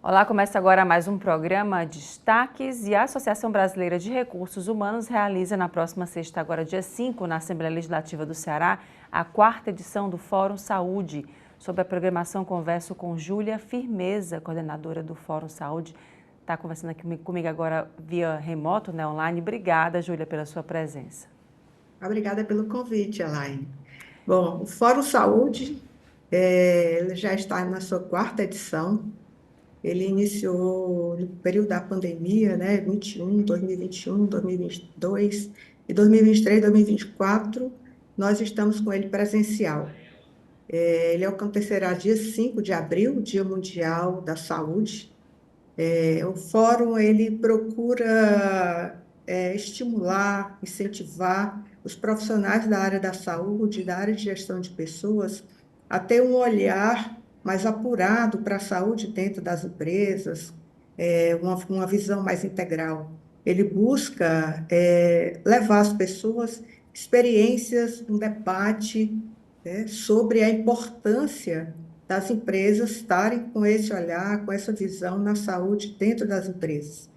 Olá, começa agora mais um programa Destaques e a Associação Brasileira de Recursos Humanos realiza na próxima sexta, agora dia 5, na Assembleia Legislativa do Ceará, a 4ª edição do Fórum Saúde. Sobre a programação, converso com Júlia Firmeza, coordenadora do Fórum Saúde. Está conversando aqui comigo agora via remoto, online. Obrigada, Júlia, pela sua presença. Obrigada pelo convite, Elaine. Bom, o Fórum Saúde ele já está na sua 4ª edição. Ele iniciou no período da pandemia, né, 2021, 2022 e 2023, 2024. Nós estamos com ele presencial. Ele acontecerá dia 5 de abril, Dia Mundial da Saúde. O fórum ele procura estimular, incentivar os profissionais da área da saúde, da área de gestão de pessoas, a ter um olhar mais apurado para a saúde dentro das empresas, uma visão mais integral. Ele busca levar às pessoas experiências, um debate, né, sobre a importância das empresas estarem com esse olhar, com essa visão na saúde dentro das empresas.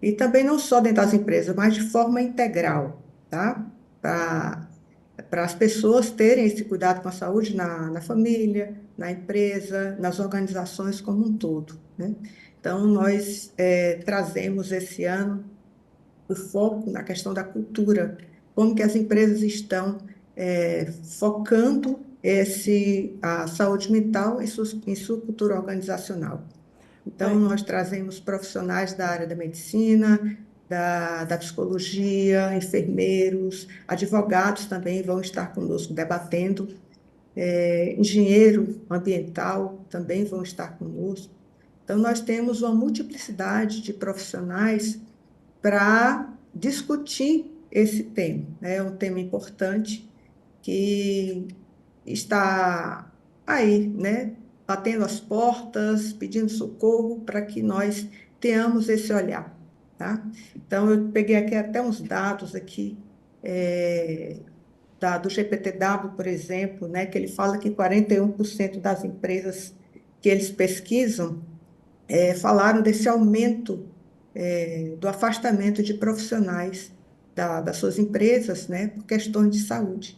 E também não só dentro das empresas, mas de forma integral, tá? Para as pessoas terem esse cuidado com a saúde na família, na empresa, nas organizações como um todo, né? Então, nós trazemos esse ano o foco na questão da cultura, como que as empresas estão focando a saúde mental em sua cultura organizacional. Então, nós trazemos profissionais da área da medicina, da psicologia, enfermeiros, advogados também vão estar conosco debatendo, engenheiro ambiental também vão estar conosco. Então, nós temos uma multiplicidade de profissionais para discutir esse tema. É um tema importante que está aí, né, batendo as portas, pedindo socorro para que nós tenhamos esse olhar, tá? Então, eu peguei aqui até uns dados aqui, do GPTW, por exemplo, né, que ele fala que 41% das empresas que eles pesquisam falaram desse aumento do afastamento de profissionais das suas empresas, né, por questões de saúde,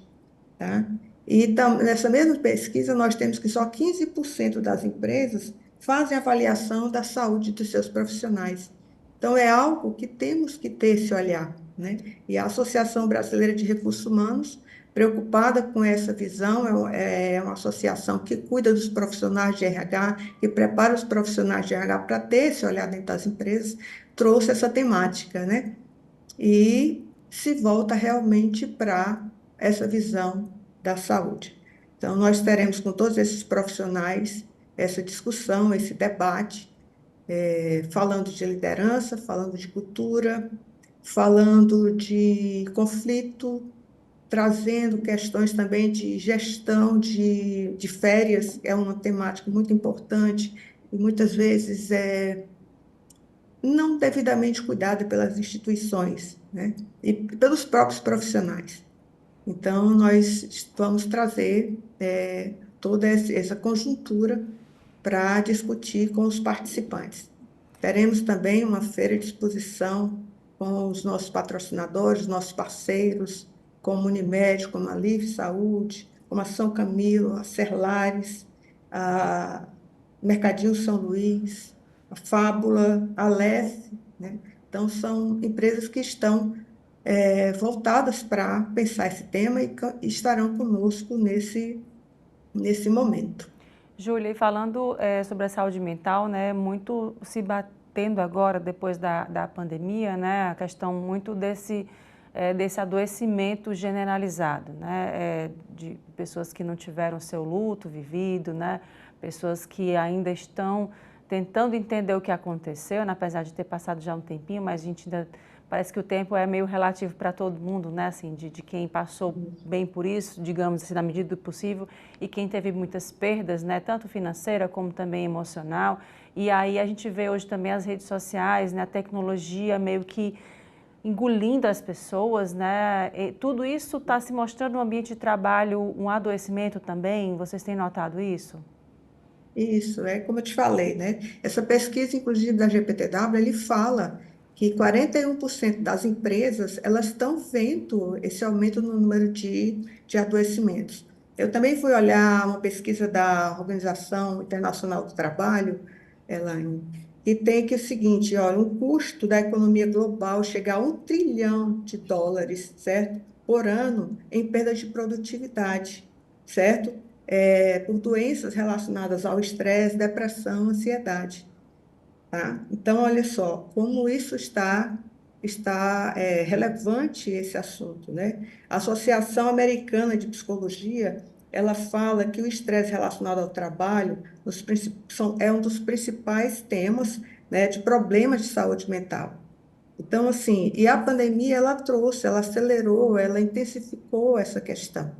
tá? E nessa mesma pesquisa, nós temos que só 15% das empresas fazem avaliação da saúde dos seus profissionais. Então, é algo que temos que ter esse olhar, né? E a Associação Brasileira de Recursos Humanos, preocupada com essa visão, é uma associação que cuida dos profissionais de RH, que prepara os profissionais de RH para ter esse olhar dentro das empresas, trouxe essa temática, né? E se volta realmente para essa visão da saúde. Então, nós teremos com todos esses profissionais essa discussão, esse debate, falando de liderança, falando de cultura, falando de conflito, trazendo questões também de gestão de férias, que é uma temática muito importante e muitas vezes não devidamente cuidada pelas instituições, né, e pelos próprios profissionais. Então, nós vamos trazer toda essa conjuntura para discutir com os participantes. Teremos também uma feira de exposição com os nossos patrocinadores, nossos parceiros, como a Unimed, como a Livre Saúde, como a São Camilo, a Serlares, a Mercadinho São Luís, a Fábula, a Lesse, né? Então, são empresas que estão voltadas para pensar esse tema e estarão conosco nesse momento. Júlia, e falando sobre a saúde mental, né, muito se batendo agora, depois da pandemia, né, a questão muito desse adoecimento generalizado, né, de pessoas que não tiveram seu luto vivido, né, pessoas que ainda estão tentando entender o que aconteceu, né, apesar de ter passado já um tempinho, mas a gente ainda parece que o tempo é meio relativo para todo mundo, né? Assim, de quem passou bem por isso, digamos assim, na medida do possível, e quem teve muitas perdas, né? Tanto financeira como também emocional. E aí a gente vê hoje também as redes sociais, né? A tecnologia meio que engolindo as pessoas, né? E tudo isso está se mostrando no ambiente de trabalho um adoecimento também. Vocês têm notado isso? Isso, é como eu te falei, né? Essa pesquisa, inclusive, da GPTW, ele fala que 41% das empresas, elas estão vendo esse aumento no número de adoecimentos. Eu também fui olhar uma pesquisa da Organização Internacional do Trabalho, Elaine, que tem que é o seguinte, olha, o custo da economia global chega a US$ 1 trilhão, certo? Por ano, em perda de produtividade, certo? Por doenças relacionadas ao estresse, depressão, ansiedade, tá? Então, olha só, como isso está relevante esse assunto, né? A Associação Americana de Psicologia, ela fala que o estresse relacionado ao trabalho é um dos principais temas, né, de problemas de saúde mental. Então, assim, e a pandemia, ela trouxe, ela acelerou, ela intensificou essa questão,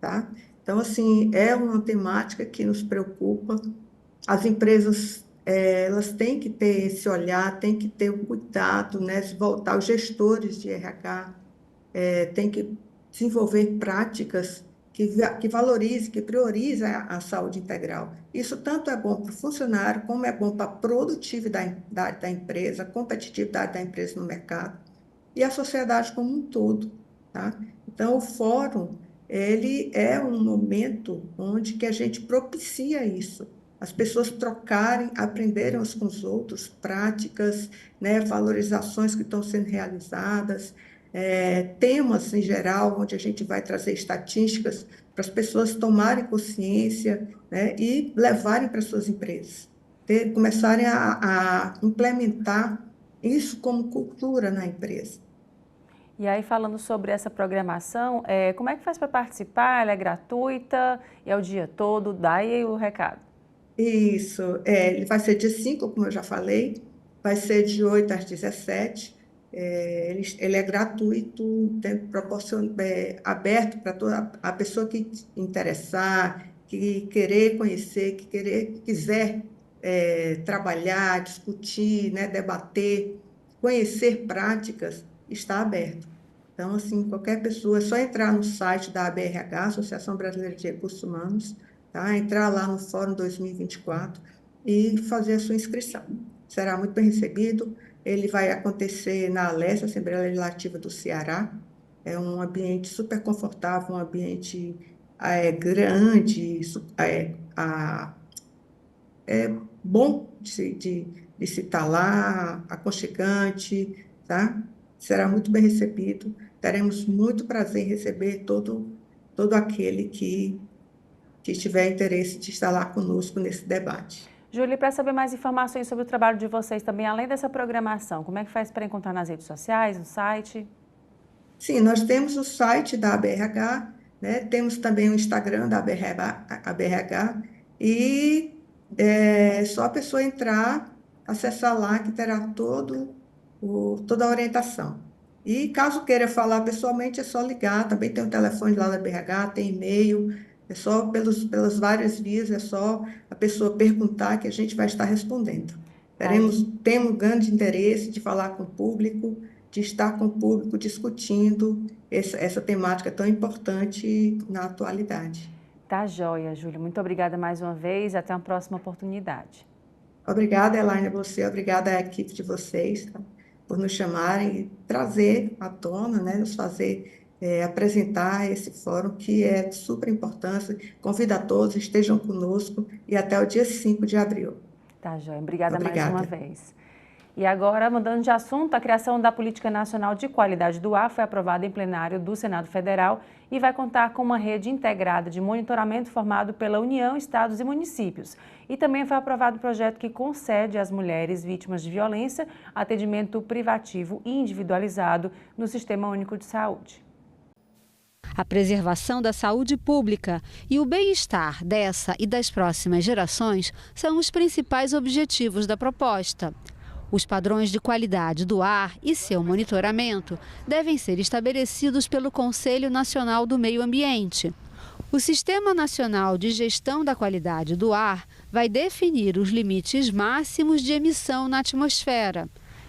tá? Então, assim, é uma temática que nos preocupa. As empresas, elas têm que ter esse olhar, têm que ter o cuidado, né, de voltar, os gestores de RH, têm que desenvolver práticas que valorize, que priorize a saúde integral. Isso tanto é bom para o funcionário, como é bom para a produtividade da empresa, a competitividade da empresa no mercado e a sociedade como um todo, tá? Então, o fórum, ele é um momento onde que a gente propicia isso, as pessoas trocarem, aprenderem uns com os outros, práticas, né, valorizações que estão sendo realizadas, temas em geral, onde a gente vai trazer estatísticas para as pessoas tomarem consciência, né, e levarem para suas empresas, começarem a implementar isso como cultura na empresa. E aí, falando sobre essa programação, como é que faz para participar? Ela é gratuita e é o dia todo? Dá aí o recado. Isso, ele vai ser dia 5, como eu já falei, vai ser de 8 às 17. Ele é gratuito, aberto para toda a pessoa que interessar, que querer conhecer, que quiser trabalhar, discutir, né, debater, conhecer práticas, está aberto. Então, assim, qualquer pessoa, é só entrar no site da ABRH, Associação Brasileira de Recursos Humanos, tá? Entrar lá no Fórum 2024 e fazer a sua inscrição. Será muito bem recebido. Ele vai acontecer na Alesc, Assembleia Legislativa do Ceará. É um ambiente super confortável, um ambiente grande, é bom de se estar lá, aconchegante, tá? Será muito bem recebido. Teremos muito prazer em receber todo aquele que tiver interesse de estar lá conosco nesse debate. Júlia, para saber mais informações sobre o trabalho de vocês também, além dessa programação, como é que faz para encontrar nas redes sociais, no site? Sim, nós temos o site da ABRH, né? Temos também o Instagram da ABRH e é só a pessoa entrar, acessar lá que terá toda a orientação. E caso queira falar pessoalmente, é só ligar, também tem o telefone lá da ABRH, tem e-mail, é só pelas várias vias, é só a pessoa perguntar que a gente vai estar respondendo. Tá, Temos grande interesse de falar com o público, de estar com o público discutindo essa temática tão importante na atualidade. tá joia, Júlia. Muito obrigada mais uma vez. Até uma próxima oportunidade. Obrigada, Elaine, a você, obrigada à equipe de vocês, tá, por nos chamarem e trazer à tona, né, nos fazer apresentar esse fórum que é de super importância. Convido a todos, estejam conosco e até o dia 5 de abril. Tá joia. Obrigada mais uma Obrigada. vez. E agora, mudando de assunto, a criação da Política Nacional de Qualidade do Ar foi aprovada em plenário do Senado Federal e vai contar com uma rede integrada de monitoramento formado pela União, Estados e Municípios. E também foi aprovado um projeto que concede às mulheres vítimas de violência atendimento privativo e individualizado no Sistema Único de Saúde. A preservação da saúde pública e o bem-estar dessa e das próximas gerações são os principais objetivos da proposta. Os padrões de qualidade do ar e seu monitoramento devem ser estabelecidos pelo Conselho Nacional do Meio Ambiente. O Sistema Nacional de Gestão da Qualidade do Ar vai definir os limites máximos de emissão na atmosfera.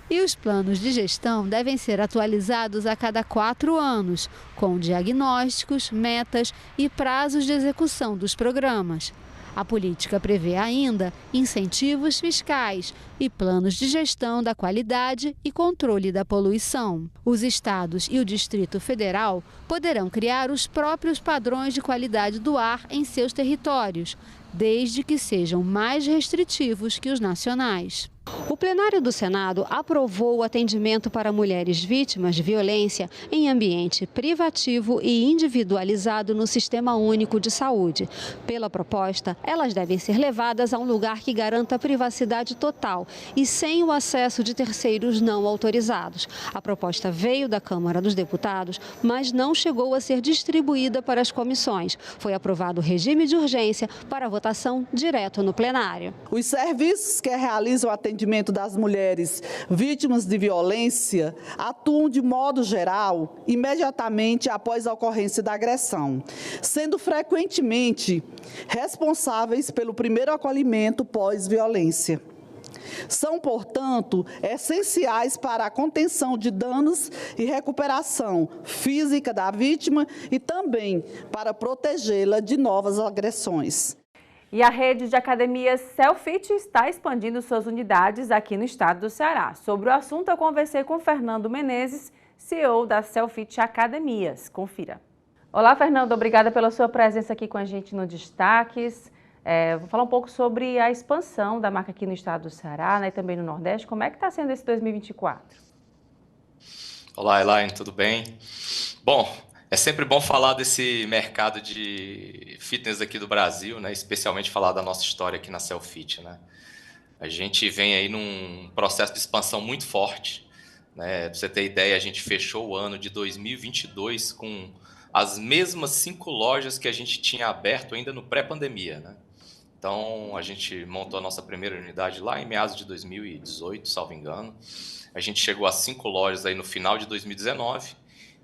E os planos de gestão devem ser atualizados a cada 4 anos, com diagnósticos, metas e prazos de execução dos programas. A política prevê ainda incentivos fiscais e planos de gestão da qualidade e controle da poluição. Os estados e o Distrito Federal poderão criar os próprios padrões de qualidade do ar em seus territórios, desde que sejam mais restritivos que os nacionais. O plenário do Senado aprovou o atendimento para mulheres vítimas de violência em ambiente privativo e individualizado no Sistema Único de Saúde. Pela proposta, elas devem ser levadas a um lugar que garanta privacidade total e sem o acesso de terceiros não autorizados. A proposta veio da Câmara dos Deputados, mas não chegou a ser distribuída para as comissões. Foi aprovado o regime de urgência para votação direto no plenário. Os serviços que realizam o atendimento das mulheres vítimas de violência atuam de modo geral imediatamente após a ocorrência da agressão, sendo frequentemente responsáveis pelo primeiro acolhimento pós-violência. São, portanto, essenciais para a contenção de danos e recuperação física da vítima e também para protegê-la de novas agressões. E a rede de academias Cellfit está expandindo suas unidades aqui no estado do Ceará. Sobre o assunto, eu conversei com Fernando Menezes, CEO da Cellfit Academias. Confira. Olá, Fernando. Obrigada pela sua presença aqui com a gente no Destaques. Vou falar um pouco sobre a expansão da marca aqui no estado do Ceará, né, e também no Nordeste. Como é que está sendo esse 2024? Olá, Elaine, tudo bem? Bom, é sempre bom falar desse mercado de fitness aqui do Brasil, né? Especialmente falar da nossa história aqui na Cellfit, né? A gente vem aí num processo de expansão muito forte, né? Para você ter ideia, a gente fechou o ano de 2022 com as mesmas 5 lojas que a gente tinha aberto ainda no pré-pandemia, né? Então, a gente montou a nossa primeira unidade lá em meados de 2018, salvo engano. A gente chegou a 5 lojas aí no final de 2019.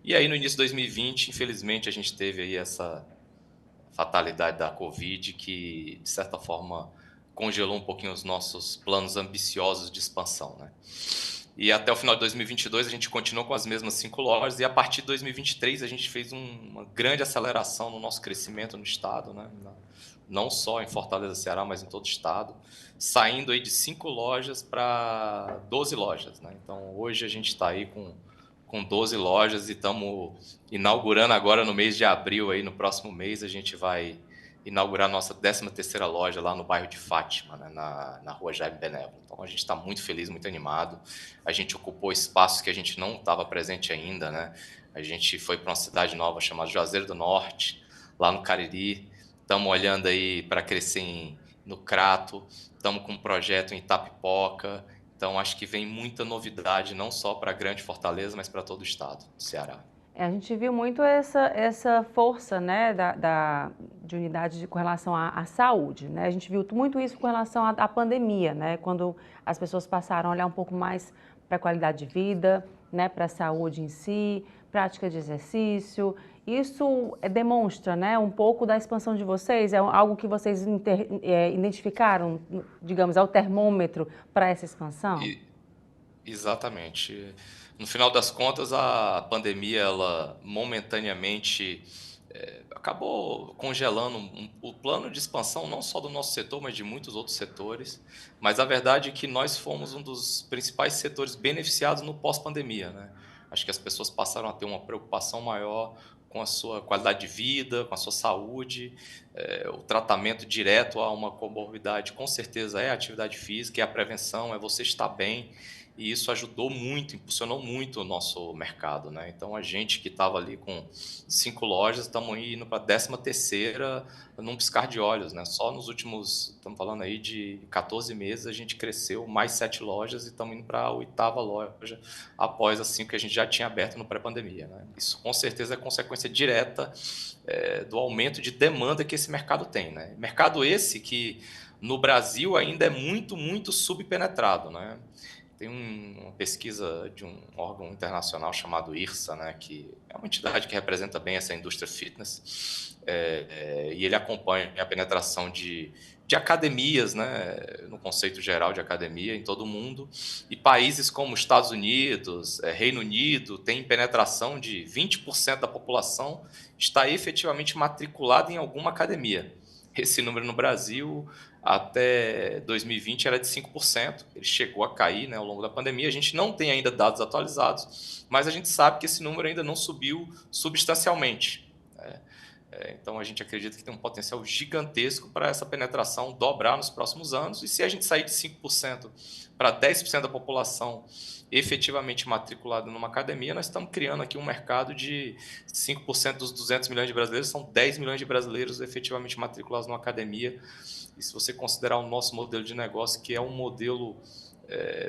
E aí, no início de 2020, infelizmente, a gente teve aí essa fatalidade da Covid que, de certa forma, congelou um pouquinho os nossos planos ambiciosos de expansão, né? E até o final de 2022, a gente continuou com as mesmas 5 lojas e a partir de 2023, a gente fez uma grande aceleração no nosso crescimento no estado, né? Não só em Fortaleza, Ceará, mas em todo o estado, saindo aí de 5 lojas para 12 lojas, né? Então, hoje a gente está aí com 12 lojas e estamos inaugurando agora no mês de abril, aí, no próximo mês, a gente vai inaugurar a nossa 13ª loja lá no bairro de Fátima, né, na rua Jaime Benévolo. Então, a gente está muito feliz, muito animado. A gente ocupou espaços que a gente não estava presente ainda, né? A gente foi para uma cidade nova chamada Juazeiro do Norte, lá no Cariri. Estamos olhando aí para crescer no Crato. Estamos com um projeto em Itapipoca. Então, acho que vem muita novidade, não só para a Grande Fortaleza, mas para todo o estado do Ceará. A gente viu muito essa força, né, de unidade com relação à saúde, né? A gente viu muito isso com relação à pandemia, né? Quando as pessoas passaram a olhar um pouco mais para a qualidade de vida, né, para a saúde em si, prática de exercício. Isso demonstra, né, um pouco da expansão de vocês? É algo que vocês identificaram, digamos, ao termômetro para essa expansão? Exatamente. No final das contas, a pandemia, ela momentaneamente acabou congelando o plano de expansão, não só do nosso setor, mas de muitos outros setores. Mas a verdade é que nós fomos um dos principais setores beneficiados no pós-pandemia, né? Acho que as pessoas passaram a ter uma preocupação maior com a sua qualidade de vida, com a sua saúde. O tratamento direto a uma comorbidade, com certeza, é a atividade física, é a prevenção, é você estar bem. E isso ajudou muito, impulsionou muito o nosso mercado, né? Então, a gente que estava ali com 5 lojas, estamos indo para a 13ª num piscar de olhos, né? Só nos últimos, estamos falando aí de 14 meses, a gente cresceu mais 7 lojas e estamos indo para a 8ª loja após as 5 que a gente já tinha aberto no pré-pandemia, né? Isso, com certeza, é consequência direta do aumento de demanda que esse mercado tem, né? Mercado esse que, no Brasil, ainda é muito, muito subpenetrado, né? Tem uma pesquisa de um órgão internacional chamado IHRSA, né, que é uma entidade que representa bem essa indústria fitness, e ele acompanha a penetração de academias, né, no conceito geral de academia em todo o mundo, e países como Estados Unidos, Reino Unido, tem penetração de 20% da população está efetivamente matriculada em alguma academia. esse número no Brasil, até 2020, era de 5%. Ele chegou a cair, né, ao longo da pandemia. A gente não tem ainda dados atualizados, mas a gente sabe que esse número ainda não subiu substancialmente, né? Então, a gente acredita que tem um potencial gigantesco para essa penetração dobrar nos próximos anos. E se a gente sair de 5% para 10% da população efetivamente matriculada numa academia, nós estamos criando aqui um mercado de 5% dos 200 milhões de brasileiros, são 10 milhões de brasileiros efetivamente matriculados numa academia. E se você considerar o nosso modelo de negócio, que é um modelo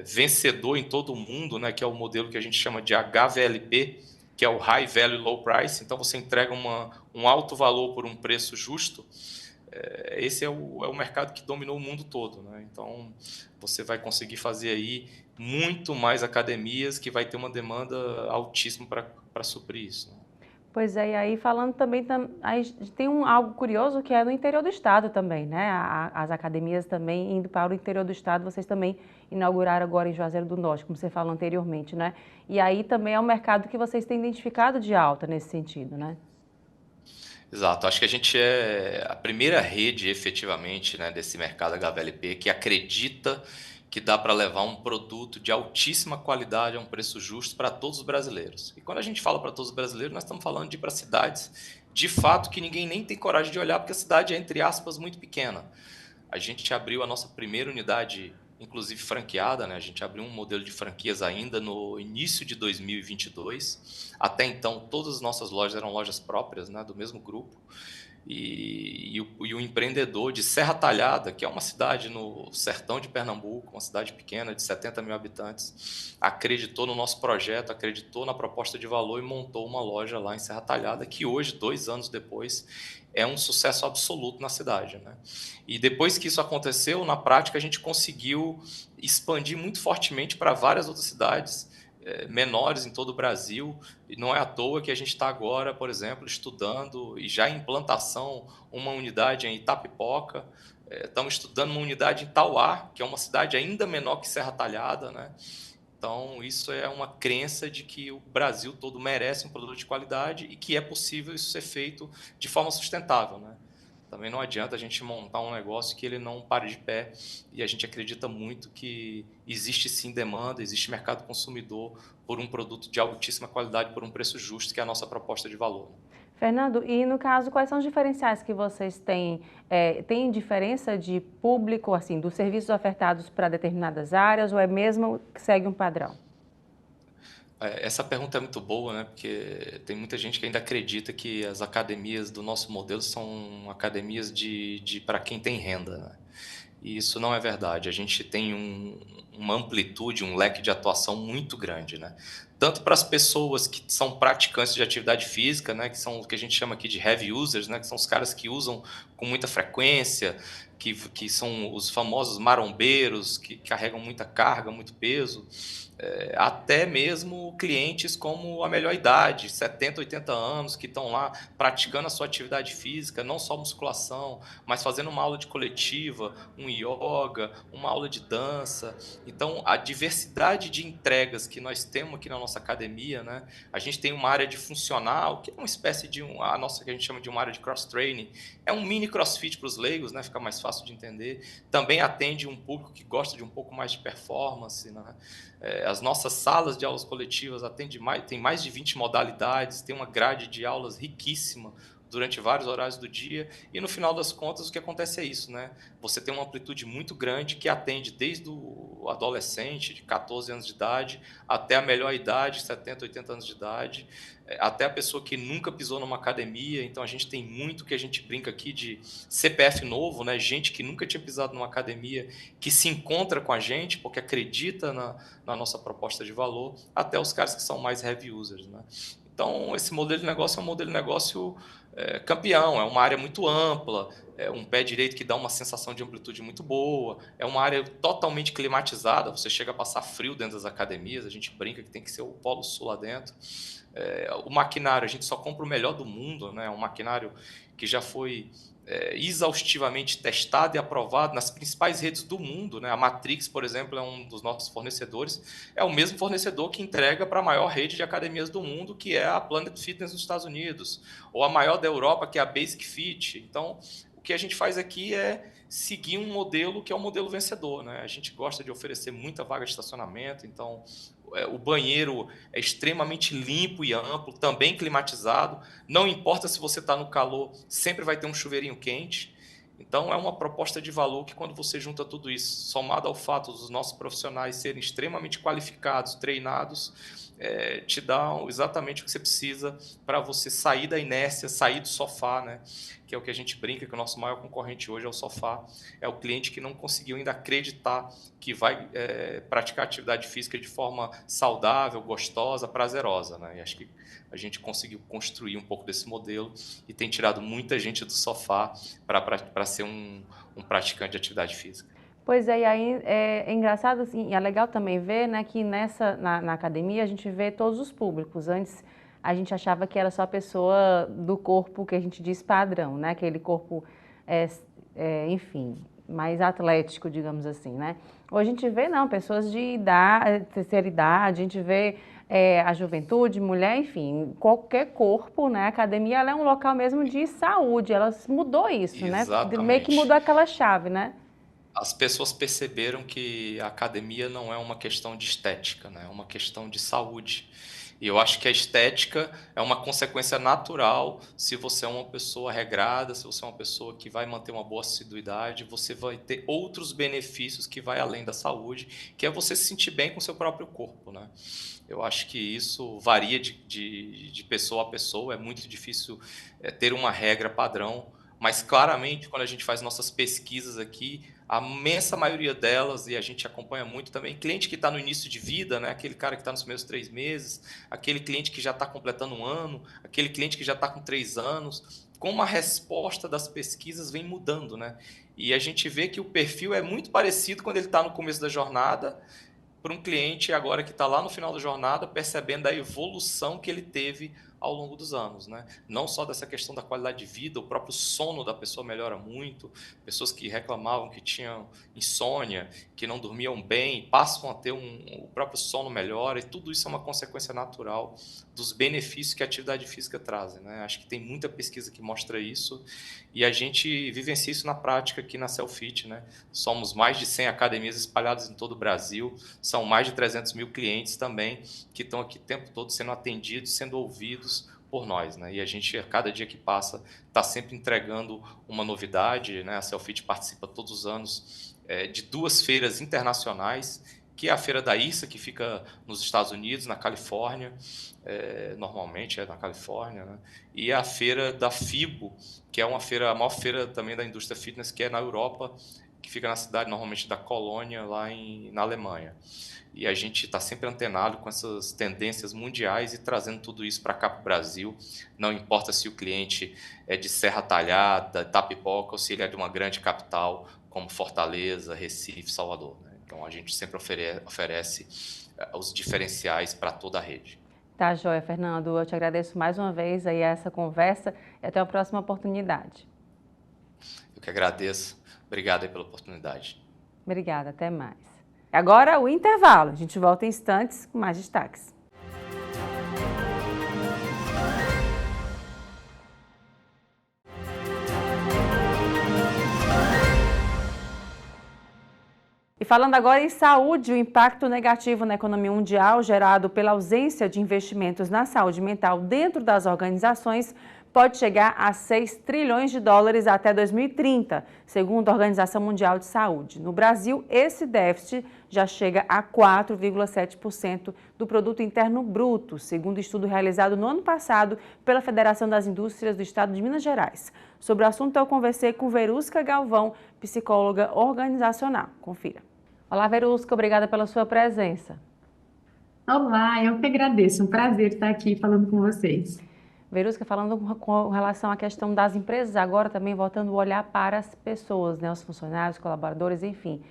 vencedor em todo o mundo, né, que é o modelo que a gente chama de HVLP, que é o High Value Low Price, então você entrega um alto valor por um preço justo, esse é o mercado que dominou o mundo todo, né? Então, você vai conseguir fazer aí muito mais academias, que vai ter uma demanda altíssima para suprir isso, né? Pois é, e aí falando também, aí tem algo curioso que é no interior do estado também, né? As academias também indo para o interior do estado, vocês também inauguraram agora em Juazeiro do Norte, como você falou anteriormente, né? E aí também é um mercado que vocês têm identificado de alta nesse sentido, né? Exato, acho que a gente é a primeira rede efetivamente, né, desse mercado HVLP que acredita que dá para levar um produto de altíssima qualidade a um preço justo para todos os brasileiros. E quando a gente fala para todos os brasileiros, nós estamos falando de ir para cidades de fato que ninguém nem tem coragem de olhar, porque a cidade é, entre aspas, muito pequena. A gente abriu a nossa primeira unidade, inclusive franqueada, né? A gente abriu um modelo de franquias ainda no início de 2022. Até então, todas as nossas lojas eram lojas próprias, né, do mesmo grupo. E o empreendedor de Serra Talhada, que é uma cidade no sertão de Pernambuco, uma cidade pequena de 70 mil habitantes, acreditou no nosso projeto, acreditou na proposta de valor e montou uma loja lá em Serra Talhada, que hoje, 2 anos depois, é um sucesso absoluto na cidade, né? E depois que isso aconteceu, na prática, a gente conseguiu expandir muito fortemente para várias outras cidades menores em todo o Brasil, e não é à toa que a gente está agora, por exemplo, estudando e já em implantação uma unidade em Itapipoca, estamos estudando uma unidade em Tauá, que é uma cidade ainda menor que Serra Talhada, né? Então, isso é uma crença de que o Brasil todo merece um produto de qualidade e que é possível isso ser feito de forma sustentável, né? Também não adianta a gente montar um negócio que ele não pare de pé, e a gente acredita muito que existe sim demanda, existe mercado consumidor por um produto de altíssima qualidade, por um preço justo, que é a nossa proposta de valor. Fernando, e no caso, quais são os diferenciais que vocês têm? Tem diferença de público, assim, dos serviços ofertados para determinadas áreas, ou é mesmo que segue um padrão? Essa pergunta é muito boa, né? Porque tem muita gente que ainda acredita que as academias do nosso modelo são academias de para quem tem renda, né? E isso não é verdade. A gente tem uma amplitude, um leque de atuação muito grande, né? Tanto para as pessoas que são praticantes de atividade física, né? Que são o que a gente chama aqui de heavy users, né? Que são os caras que usam com muita frequência, que são os famosos marombeiros, que carregam muita carga, muito peso. Até mesmo clientes como a melhor idade, 70, 80 anos, que estão lá praticando a sua atividade física, não só musculação, mas fazendo uma aula de coletiva, um yoga, uma aula de dança. Então, a diversidade de entregas que nós temos aqui na nossa academia, né? A gente tem uma área de funcional, que é uma espécie de a nossa que a gente chama de uma área de cross-training, é um mini crossfit para os leigos, né? Fica mais fácil de entender. Também atende um público que gosta de um pouco mais de performance, né? As nossas salas de aulas coletivas tem mais de 20 modalidades, tem uma grade de aulas riquíssima durante vários horários do dia, e no final das contas o que acontece é isso, né? Você tem uma amplitude muito grande que atende desde o adolescente de 14 anos de idade até a melhor idade, 70, 80 anos de idade, até a pessoa que nunca pisou numa academia. Então a gente tem muito que a gente brinca aqui de CPF novo, né? Gente que nunca tinha pisado numa academia, que se encontra com a gente porque acredita na nossa proposta de valor, até os caras que são mais heavy users, né? Então, esse modelo de negócio é um modelo de negócio campeão, é uma área muito ampla, é um pé direito que dá uma sensação de amplitude muito boa, é uma área totalmente climatizada, você chega a passar frio dentro das academias, a gente brinca que tem que ser o Polo Sul lá dentro. O maquinário, a gente só compra o melhor do mundo, né? Um maquinário que já foi exaustivamente testado e aprovado nas principais redes do mundo, né? A Matrix, por exemplo, é um dos nossos fornecedores, é o mesmo fornecedor que entrega para a maior rede de academias do mundo, que é a Planet Fitness nos Estados Unidos, ou a maior da Europa, que é a Basic Fit. Então, o que a gente faz aqui é seguir um modelo que é um modelo vencedor, né? A gente gosta de oferecer muita vaga de estacionamento, então o banheiro é extremamente limpo e amplo, também climatizado. Não importa se você está no calor, sempre vai ter um chuveirinho quente. Então, é uma proposta de valor que, quando você junta tudo isso, somado ao fato dos nossos profissionais serem extremamente qualificados, treinados, te dá exatamente o que você precisa para você sair da inércia, sair do sofá, né? Que é o que a gente brinca, que o nosso maior concorrente hoje é o sofá. É o cliente que não conseguiu ainda acreditar que vai praticar atividade física de forma saudável, gostosa, prazerosa, né? E acho que a gente conseguiu construir um pouco desse modelo e tem tirado muita gente do sofá para ser um praticante de atividade física. Pois é, e aí é engraçado assim, e é legal também ver, né, que na academia a gente vê todos os públicos. Antes a gente achava que era só a pessoa do corpo que a gente diz padrão, né, aquele corpo, enfim, mais atlético, digamos assim, né. Hoje a gente vê, não, pessoas de idade, terceira idade, a gente vê a juventude, mulher, enfim, qualquer corpo, né, a academia ela é um local mesmo de saúde, ela mudou isso, né, meio que mudou aquela chave, né. As pessoas perceberam que a academia não é uma questão de estética, né? É uma questão de saúde. E eu acho que a estética é uma consequência natural se você é uma pessoa regrada, se você é uma pessoa que vai manter uma boa assiduidade, você vai ter outros benefícios que vai além da saúde, que é você se sentir bem com o seu próprio corpo, né? Eu acho que isso varia de pessoa a pessoa, é muito difícil ter uma regra padrão, mas claramente quando a gente faz nossas pesquisas aqui, a imensa maioria delas, e a gente acompanha muito também, cliente que está no início de vida, né? Aquele cara que está nos primeiros 3 meses, aquele cliente que já está completando 1 ano, aquele cliente que já está com 3 anos, como a resposta das pesquisas vem mudando, né? E a gente vê que o perfil é muito parecido quando ele está no começo da jornada, para um cliente agora que está lá no final da jornada, percebendo a evolução que ele teve ao longo dos anos, né? Não só dessa questão da qualidade de vida, o próprio sono da pessoa melhora muito, pessoas que reclamavam que tinham insônia, que não dormiam bem, passam a ter o próprio sono melhora, e tudo isso é uma consequência natural dos benefícios que a atividade física traz, né? Acho que tem muita pesquisa que mostra isso, e a gente vivencia isso na prática aqui na Cellfit, né? Somos mais de 100 academias espalhadas em todo o Brasil, são mais de 300 mil clientes também, que estão aqui o tempo todo sendo atendidos, sendo ouvidos por nós, né? E a gente, a cada dia que passa, está sempre entregando uma novidade, né? A Cellfit participa todos os anos de 2 feiras internacionais, que é a Feira da ISA, que fica nos Estados Unidos, na Califórnia, normalmente é na Califórnia, né? E a Feira da FIBO, que é uma feira, a maior feira também da indústria fitness, que é na Europa, que fica na cidade, normalmente, da Colônia, lá na Alemanha. E a gente está sempre antenado com essas tendências mundiais e trazendo tudo isso para cá, para o Brasil. Não importa se o cliente é de Serra Talhada, Itapipoca, ou se ele é de uma grande capital, como Fortaleza, Recife, Salvador, né? Então, a gente sempre oferece os diferenciais para toda a rede. Tá, joia, Fernando. Eu te agradeço mais uma vez aí essa conversa e até a próxima oportunidade. Eu que agradeço. Obrigado aí pela oportunidade. Obrigada, até mais. Agora o intervalo. A gente volta em instantes com mais destaques. E falando agora em saúde, o impacto negativo na economia mundial gerado pela ausência de investimentos na saúde mental dentro das organizações pode chegar a 6 trilhões de dólares até 2030, segundo a Organização Mundial de Saúde. No Brasil, esse déficit já chega a 4,7% do Produto Interno Bruto, segundo estudo realizado no ano passado pela Federação das Indústrias do Estado de Minas Gerais. Sobre o assunto, eu conversei com Verusca Galvão, psicóloga organizacional. Confira. Olá, Verusca, obrigada pela sua presença. Olá, eu que agradeço. Um prazer estar aqui falando com vocês. Verusca, falando com relação à questão das empresas, agora também voltando o olhar para as pessoas, né, os funcionários, colaboradores, enfim.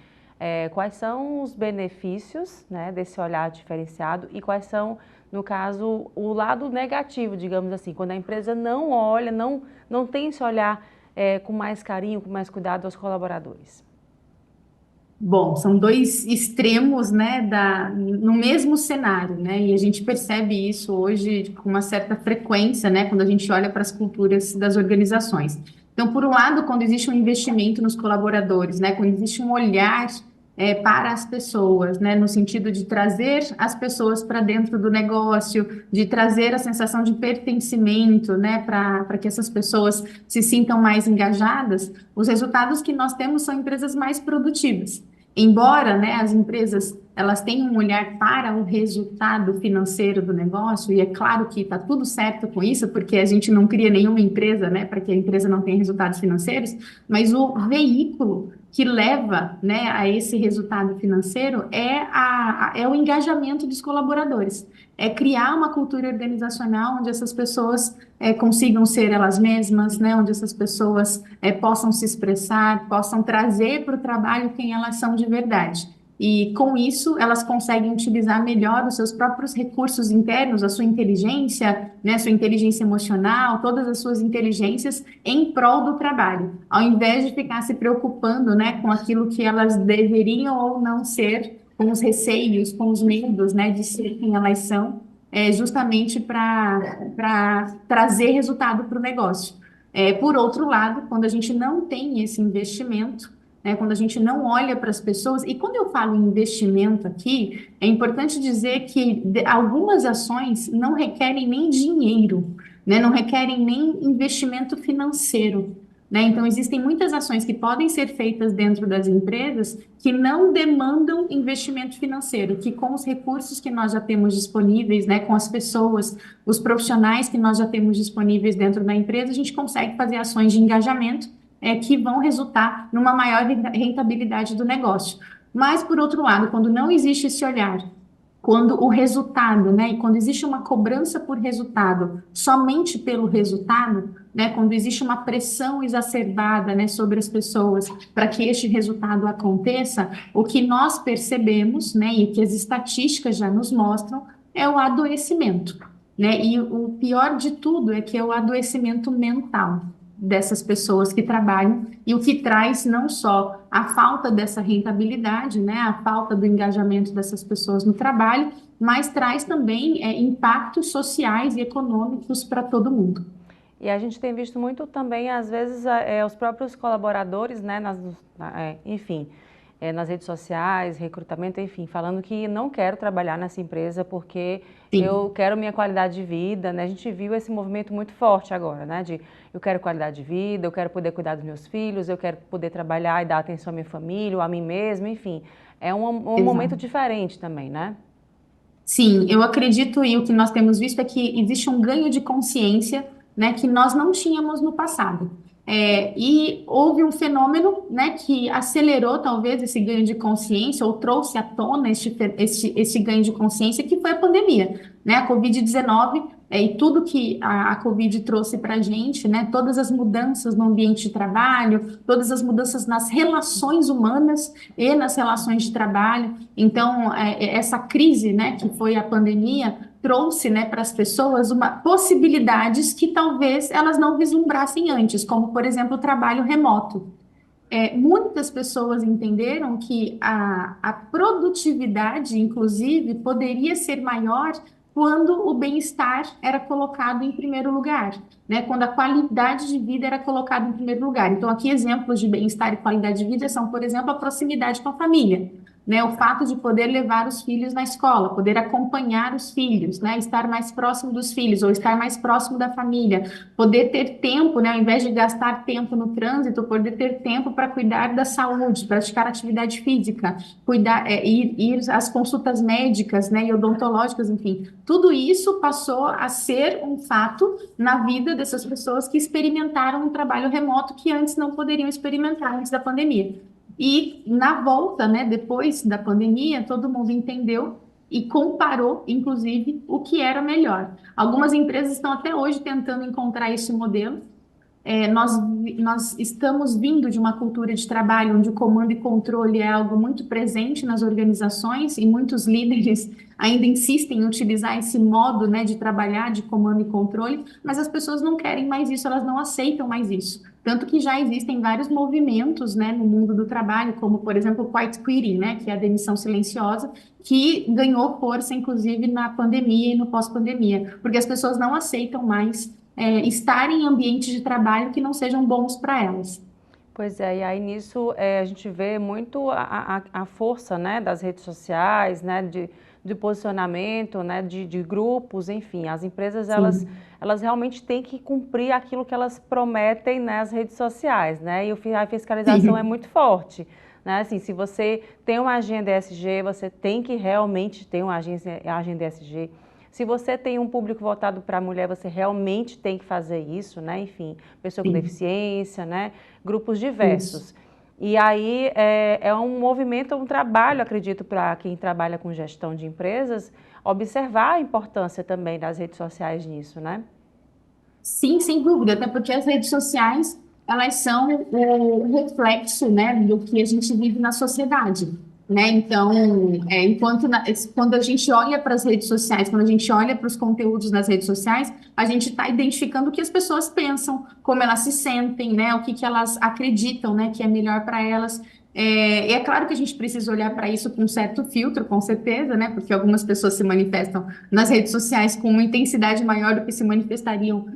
Quais são os benefícios, né, desse olhar diferenciado e quais são, no caso, o lado negativo, digamos assim, quando a empresa não olha, não tem esse olhar com mais carinho, com mais cuidado aos colaboradores? Bom, são 2 extremos, né, no mesmo cenário, né, e a gente percebe isso hoje com uma certa frequência, né, quando a gente olha para as culturas das organizações. Então, por um lado, quando existe um investimento nos colaboradores, né, quando existe um olhar para as pessoas, né, no sentido de trazer as pessoas para dentro do negócio, de trazer a sensação de pertencimento, né, para que essas pessoas se sintam mais engajadas, os resultados que nós temos são empresas mais produtivas. Embora, né, as empresas elas tenham um olhar para o resultado financeiro do negócio, e é claro que está tudo certo com isso, porque a gente não cria nenhuma empresa, né, para que a empresa não tenha resultados financeiros, mas o veículo que leva, né, a esse resultado financeiro é o engajamento dos colaboradores. É criar uma cultura organizacional onde essas pessoas consigam ser elas mesmas, né, onde essas pessoas possam se expressar, possam trazer para o trabalho quem elas são de verdade. E com isso, elas conseguem utilizar melhor os seus próprios recursos internos, a sua inteligência, né, sua inteligência emocional, todas as suas inteligências em prol do trabalho, ao invés de ficar se preocupando, né, com aquilo que elas deveriam ou não ser, com os receios, com os medos, né, de ser quem elas são, justamente para trazer resultado para o negócio. Por outro lado, quando a gente não tem esse investimento, né, quando a gente não olha para as pessoas, e quando eu falo em investimento aqui, é importante dizer que algumas ações não requerem nem dinheiro, né, não requerem nem investimento financeiro. Né? Então, existem muitas ações que podem ser feitas dentro das empresas que não demandam investimento financeiro, que com os recursos que nós já temos disponíveis, né, com as pessoas, os profissionais que nós já temos disponíveis dentro da empresa, a gente consegue fazer ações de engajamento que vão resultar numa maior rentabilidade do negócio. Mas, por outro lado, quando não existe esse olhar, quando o resultado, né, e quando existe uma cobrança por resultado, somente pelo resultado, né, quando existe uma pressão exacerbada, né, sobre as pessoas para que este resultado aconteça, o que nós percebemos, né, e que as estatísticas já nos mostram, é o adoecimento, né, e o pior de tudo é que é o adoecimento mental dessas pessoas que trabalham e o que traz não só a falta dessa rentabilidade, né, a falta do engajamento dessas pessoas no trabalho, mas traz também impactos sociais e econômicos para todo mundo. E a gente tem visto muito também, às vezes, os próprios colaboradores, né, enfim, nas redes sociais, recrutamento, enfim, falando que não quero trabalhar nessa empresa porque Sim. eu quero minha qualidade de vida, né? A gente viu esse movimento muito forte agora, né? De eu quero qualidade de vida, eu quero poder cuidar dos meus filhos, eu quero poder trabalhar e dar atenção à minha família, ou a mim mesma, enfim. É um momento diferente também, né? Sim, eu acredito e o que nós temos visto é que existe um ganho de consciência, né, que nós não tínhamos no passado. E houve um fenômeno, né, que acelerou talvez esse ganho de consciência ou trouxe à tona este ganho de consciência, que foi a pandemia, né, a Covid-19 e tudo que a Covid trouxe para a gente, né, todas as mudanças no ambiente de trabalho, todas as mudanças nas relações humanas e nas relações de trabalho. Então, essa crise, né, que foi a pandemia, trouxe, né, para as pessoas possibilidades que talvez elas não vislumbrassem antes, como, por exemplo, o trabalho remoto. Muitas pessoas entenderam que a produtividade, inclusive, poderia ser maior quando o bem-estar era colocado em primeiro lugar, né? Quando a qualidade de vida era colocada em primeiro lugar. Então, aqui exemplos de bem-estar e qualidade de vida são, por exemplo, a proximidade com a família, né? O fato de poder levar os filhos na escola, poder acompanhar os filhos, né? Estar mais próximo dos filhos ou estar mais próximo da família, poder ter tempo, né? Ao invés de gastar tempo no trânsito, poder ter tempo para cuidar da saúde, praticar atividade física, cuidar, ir às consultas médicas, né? E odontológicas, enfim. Tudo isso passou a ser um fato na vida dessas pessoas que experimentaram um trabalho remoto que antes não poderiam experimentar antes da pandemia. E na volta, né, depois da pandemia, todo mundo entendeu e comparou, inclusive, o que era melhor. Algumas empresas estão até hoje tentando encontrar esse modelo. Nós estamos vindo de uma cultura de trabalho onde o comando e controle é algo muito presente nas organizações e muitos líderes ainda insistem em utilizar esse modo, né, de trabalhar de comando e controle, mas as pessoas não querem mais isso, elas não aceitam mais isso. Tanto que já existem vários movimentos, né, no mundo do trabalho, como, por exemplo, o quiet quitting, né, que é a demissão silenciosa, que ganhou força, inclusive, na pandemia e no pós-pandemia, porque as pessoas não aceitam mais estar em ambientes de trabalho que não sejam bons para elas. Pois é, e aí nisso a gente vê muito a força, né, das redes sociais, né, de posicionamento, né, de grupos, enfim, as empresas elas realmente têm que cumprir aquilo que elas prometem nas redes sociais, né, e a fiscalização é muito forte, né, assim, se você tem uma agenda ESG, você tem que realmente ter uma agenda ESG. Se você tem um público voltado para a mulher, você realmente tem que fazer isso, né? Enfim, pessoa com deficiência, né? Grupos diversos. Isso. E aí é um movimento, um trabalho, acredito, para quem trabalha com gestão de empresas, observar a importância também das redes sociais nisso, né? Sim, sem dúvida, até porque as redes sociais, elas são o reflexo, né, do que a gente vive na sociedade, né? Então, quando a gente olha para as redes sociais, quando a gente olha para os conteúdos nas redes sociais, a gente está identificando o que as pessoas pensam, como elas se sentem, né, o que elas acreditam, né, que é melhor para elas. E é claro que a gente precisa olhar para isso com um certo filtro, com certeza, né? Porque algumas pessoas se manifestam nas redes sociais com uma intensidade maior do que se manifestariam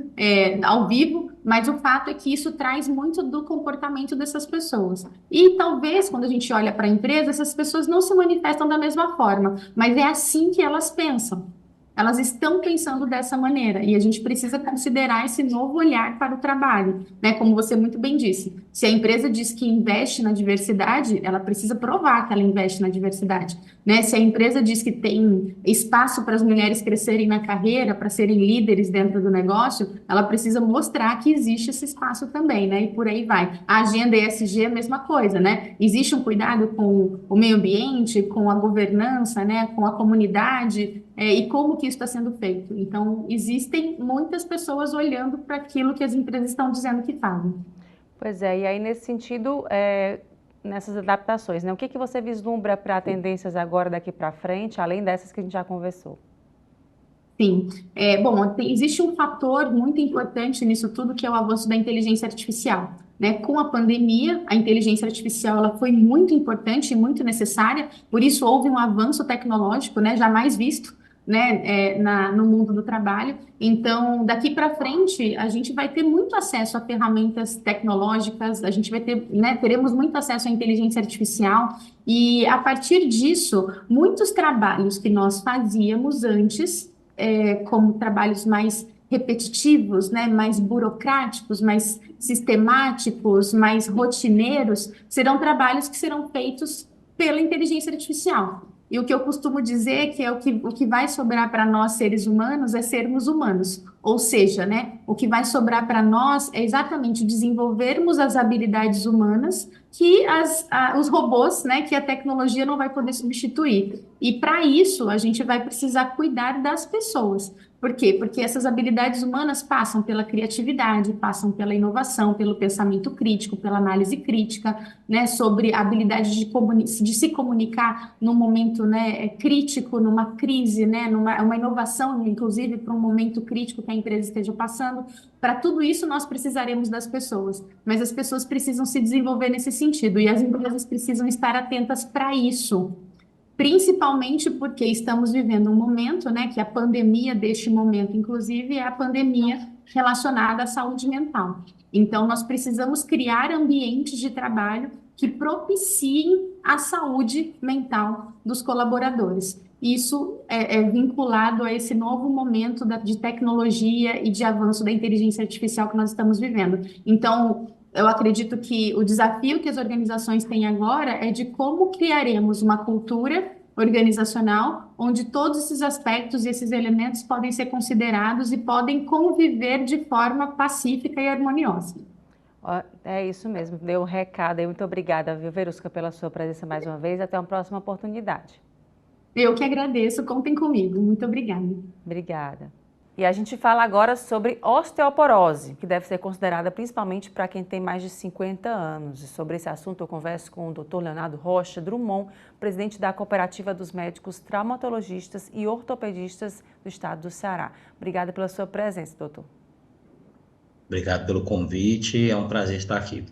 ao vivo, mas o fato é que isso traz muito do comportamento dessas pessoas. E talvez, quando a gente olha para a empresa, essas pessoas não se manifestam da mesma forma, mas é assim que elas pensam. Elas estão pensando dessa maneira e a gente precisa considerar esse novo olhar para o trabalho, né? Como você muito bem disse, se a empresa diz que investe na diversidade, ela precisa provar que ela investe na diversidade, né? Se a empresa diz que tem espaço para as mulheres crescerem na carreira, para serem líderes dentro do negócio, ela precisa mostrar que existe esse espaço também, né? E por aí vai. A agenda ESG é a mesma coisa, né? Existe um cuidado com o meio ambiente, com a governança, né? Com a comunidade. E como que isso está sendo feito. Então, existem muitas pessoas olhando para aquilo que as empresas estão dizendo que fazem. Pois é, e aí nesse sentido, nessas adaptações, né? O que você vislumbra para tendências agora daqui para frente, além dessas que a gente já conversou? Sim. Bom, existe um fator muito importante nisso tudo, que é o avanço da inteligência artificial. Né? Com a pandemia, a inteligência artificial ela foi muito importante e muito necessária, por isso houve um avanço tecnológico, né, jamais visto, né, no mundo do trabalho. Então, daqui para frente, a gente vai ter muito acesso a ferramentas tecnológicas, a gente vai ter, né, teremos muito acesso à inteligência artificial, e a partir disso, muitos trabalhos que nós fazíamos antes, como trabalhos mais repetitivos, né, mais burocráticos, mais sistemáticos, mais rotineiros, serão trabalhos que serão feitos pela inteligência artificial. E o que eu costumo dizer é que o que vai sobrar para nós, seres humanos, é sermos humanos. Ou seja, né, o que vai sobrar para nós é exatamente desenvolvermos as habilidades humanas que os robôs, né, que a tecnologia não vai poder substituir. E para isso, a gente vai precisar cuidar das pessoas. Por quê? Porque essas habilidades humanas passam pela criatividade, passam pela inovação, pelo pensamento crítico, pela análise crítica, né, sobre a habilidade de se comunicar num momento, né, crítico, numa crise, né, uma inovação, inclusive, para um momento crítico que a empresa esteja passando. Para tudo isso, nós precisaremos das pessoas, mas as pessoas precisam se desenvolver nesse sentido e as empresas precisam estar atentas para isso. Principalmente porque estamos vivendo um momento, né, que a pandemia deste momento, inclusive, é a pandemia relacionada à saúde mental. Então, nós precisamos criar ambientes de trabalho que propiciem a saúde mental dos colaboradores. Isso é vinculado a esse novo momento de tecnologia e de avanço da inteligência artificial que nós estamos vivendo. Então, eu acredito que o desafio que as organizações têm agora é de como criaremos uma cultura organizacional onde todos esses aspectos e esses elementos podem ser considerados e podem conviver de forma pacífica e harmoniosa. É isso mesmo, deu um recado aí. Muito obrigada, viu, Verusca, pela sua presença mais uma vez. Até uma próxima oportunidade. Eu que agradeço, contem comigo. Muito obrigada. Obrigada. E a gente fala agora sobre osteoporose, que deve ser considerada principalmente para quem tem mais de 50 anos. E sobre esse assunto eu converso com o Dr. Leonardo Rocha Drummond, presidente da Cooperativa dos Médicos Traumatologistas e Ortopedistas do Estado do Ceará. Obrigada pela sua presença, doutor. Obrigado pelo convite, é um prazer estar aqui.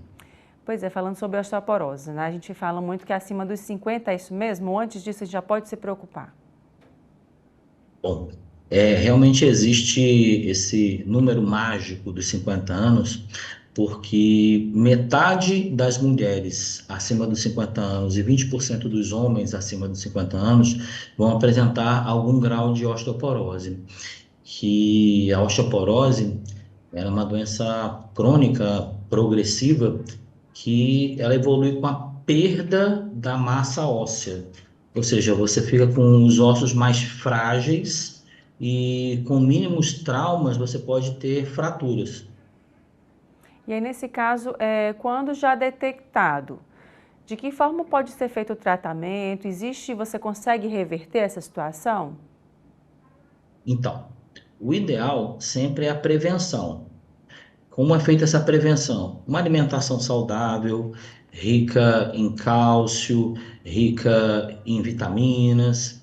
Pois é, falando sobre osteoporose, né? A gente fala muito que acima dos 50 é isso mesmo? Ou antes disso a gente já pode se preocupar? Bom, Realmente existe esse número mágico dos 50 anos, porque metade das mulheres acima dos 50 anos e 20% dos homens acima dos 50 anos vão apresentar algum grau de osteoporose. Que a osteoporose ela é uma doença crônica progressiva que ela evolui com a perda da massa óssea. Ou seja, você fica com os ossos mais frágeis e com mínimos traumas você pode ter fraturas. E aí, nesse caso, quando já detectado, de que forma pode ser feito o tratamento? Você consegue reverter essa situação? Então, o ideal sempre é a prevenção. Como é feita essa prevenção? Uma alimentação saudável, rica em cálcio, rica em vitaminas,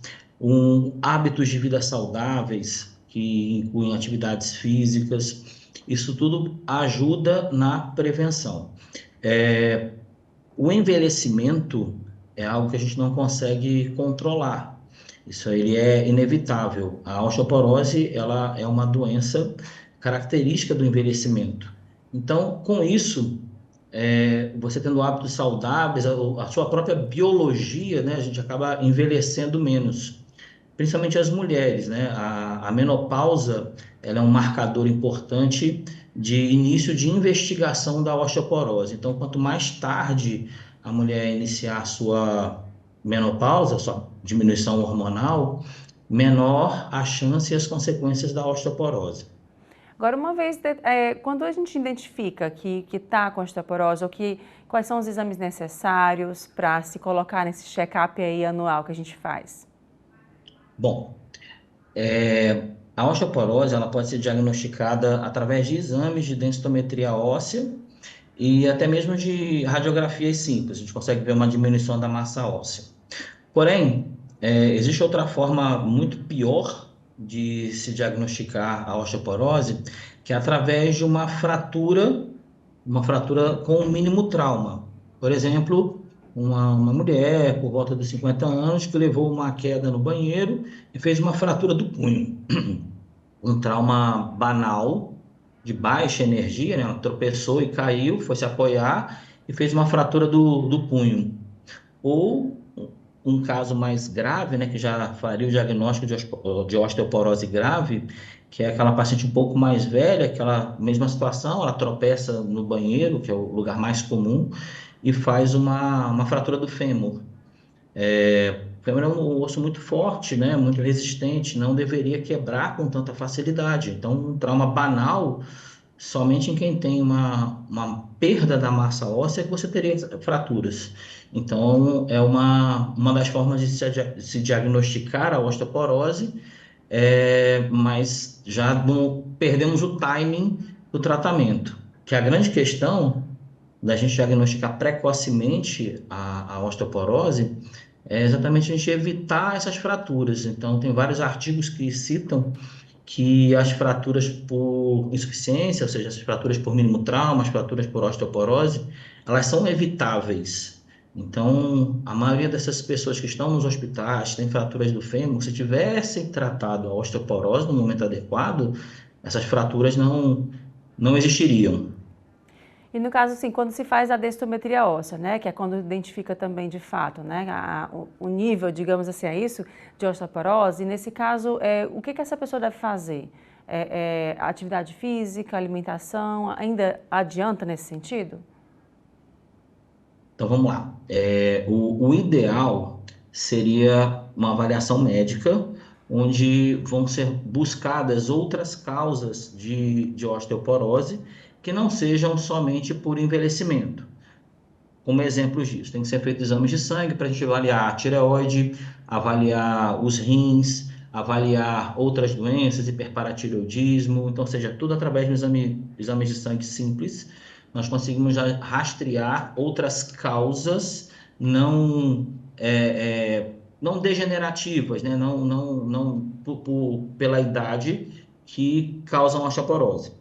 hábitos de vida saudáveis, que incluem atividades físicas. Isso tudo ajuda na prevenção. O envelhecimento é algo que a gente não consegue controlar. Isso aí ele é inevitável. A osteoporose, ela é uma doença característica do envelhecimento. Então, com isso, você tendo hábitos saudáveis, a sua própria biologia, né, a gente acaba envelhecendo menos. Principalmente as mulheres, né? A menopausa, ela é um marcador importante de início de investigação da osteoporose. Então, quanto mais tarde a mulher iniciar a sua menopausa, sua diminuição hormonal, menor a chance e as consequências da osteoporose. Agora, quando a gente identifica que está com osteoporose, quais são os exames necessários para se colocar nesse check-up aí anual que a gente faz? Bom, a osteoporose ela pode ser diagnosticada através de exames de densitometria óssea e até mesmo de radiografias simples. A gente consegue ver uma diminuição da massa óssea. Porém, existe outra forma muito pior de se diagnosticar a osteoporose, que é através de uma fratura com um mínimo trauma. Por exemplo, uma mulher por volta dos 50 anos que levou uma queda no banheiro e fez uma fratura do punho. Um trauma banal, de baixa energia, né? Ela tropeçou e caiu, foi se apoiar e fez uma fratura do punho. Ou um caso mais grave, né, que já faria o diagnóstico de osteoporose grave, que é aquela paciente um pouco mais velha, aquela mesma situação, ela tropeça no banheiro, que é o lugar mais comum, e faz uma fratura do fêmur. O fêmur é um osso muito forte, né, muito resistente, não deveria quebrar com tanta facilidade. Então, um trauma banal, somente em quem tem uma perda da massa óssea que você teria fraturas. Então, é uma das formas de se diagnosticar a osteoporose, mas já perdemos o timing do tratamento. Que a grande questão da gente diagnosticar precocemente a osteoporose é exatamente a gente evitar essas fraturas. Então, tem vários artigos que citam que as fraturas por insuficiência, ou seja, as fraturas por mínimo trauma, as fraturas por osteoporose, elas são evitáveis. Então, a maioria dessas pessoas que estão nos hospitais, têm fraturas do fêmur, se tivessem tratado a osteoporose no momento adequado, essas fraturas não existiriam. E no caso, assim, quando se faz a densitometria óssea, né, que é quando identifica também de fato, né, o nível, digamos assim, é isso, de osteoporose, nesse caso, o que essa pessoa deve fazer? Atividade física, alimentação, ainda adianta nesse sentido? Então, vamos lá. O ideal seria uma avaliação médica, onde vão ser buscadas outras causas de osteoporose, que não sejam somente por envelhecimento. Como exemplos disso, tem que ser feito exames de sangue para a gente avaliar a tireoide, avaliar os rins, avaliar outras doenças, hiperparatireoidismo. Então, seja tudo através de exames de sangue simples, nós conseguimos já rastrear outras causas não degenerativas, né? Não pela idade que causam osteoporose.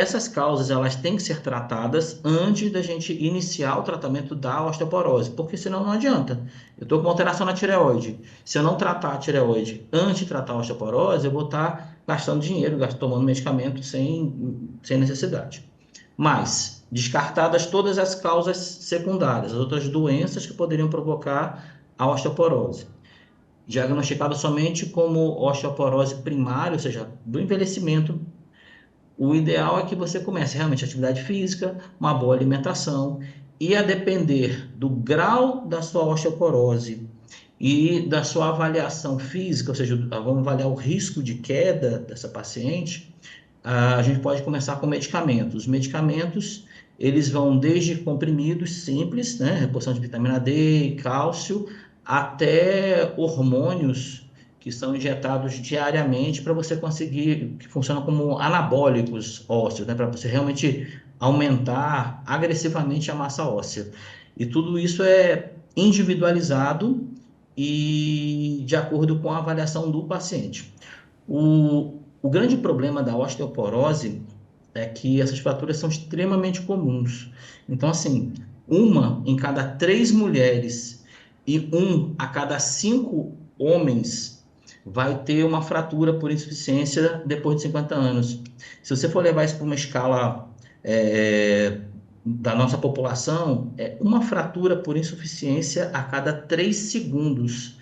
essas causas elas têm que ser tratadas antes da gente iniciar o tratamento da osteoporose, porque senão não adianta. Eu estou com uma alteração na tireoide. Se eu não tratar a tireoide antes de tratar a osteoporose, eu vou estar gastando dinheiro, tomando medicamento sem necessidade. Mas, descartadas todas as causas secundárias, as outras doenças que poderiam provocar a osteoporose, diagnosticada somente como osteoporose primária, ou seja, do envelhecimento, o ideal é que você comece realmente atividade física, uma boa alimentação, e a depender do grau da sua osteoporose e da sua avaliação física, ou seja, vamos avaliar o risco de queda dessa paciente, a gente pode começar com medicamentos. Os medicamentos, eles vão desde comprimidos simples, né, reposição de vitamina D e cálcio, até hormônios que são injetados diariamente para você conseguir, que funcionam como anabólicos ósseos, né, para você realmente aumentar agressivamente a massa óssea. E tudo isso é individualizado e de acordo com a avaliação do paciente. O grande problema da osteoporose é que essas fraturas são extremamente comuns. Então, assim, 1 em cada 3 mulheres e 1 a cada 5 homens vai ter uma fratura por insuficiência depois de 50 anos. Se você for levar isso para uma escala da nossa população, é uma fratura por insuficiência a cada 3 segundos.